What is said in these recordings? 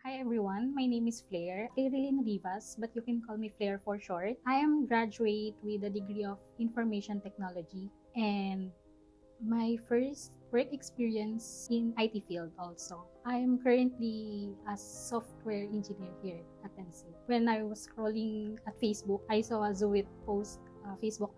Hi everyone, my name is Flair, Flairlyn Rivas, but you can call me Flair for short. I am graduate with a degree of Information Technology and my first work experience in IT field also. I am currently a software engineer here at NC. When I was scrolling at Facebook, I saw a Zoet post Facebook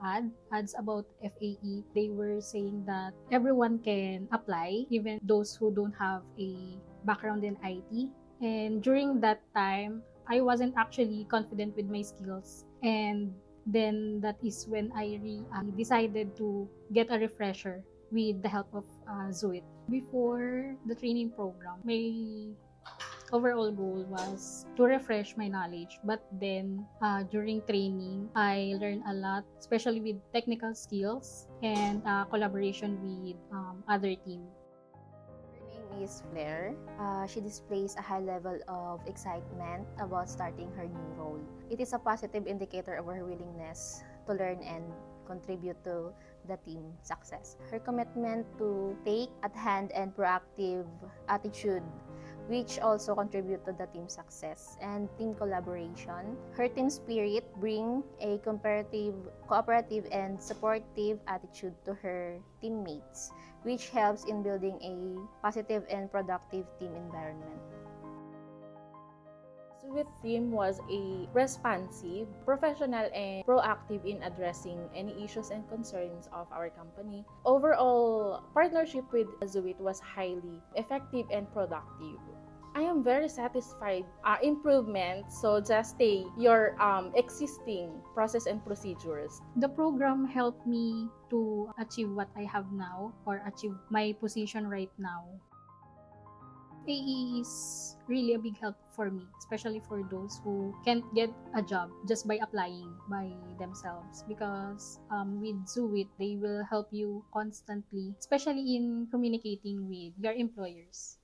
ads about FAE. They were saying that everyone can apply, even those who don't have a background in IT. And during that time, I wasn't actually confident with my skills. And then that is when I decided to get a refresher with the help of Zoet. Before the training program, my overall goal was to refresh my knowledge. But then during training, I learned a lot, especially with technical skills and collaboration with other team. Her name is Flair. She displays a high level of excitement about starting her new role. It is a positive indicator of her willingness to learn and contribute to the team success. Her commitment to take at hand and proactive attitude, which also contribute to the team success and team collaboration. Her team spirit bring a cooperative and supportive attitude to her teammates, which helps in building a positive and productive team environment. With team was a responsive, professional, and proactive in addressing any issues and concerns of our company. Overall, partnership with Zoet was highly effective and productive. I am very satisfied. Improvement, so just stay your existing process and procedures. The program helped me to achieve what I have now or achieve my position right now. AE is really a big help for me, especially for those who can't get a job just by applying by themselves. Because with Zoet, they will help you constantly, especially in communicating with your employers.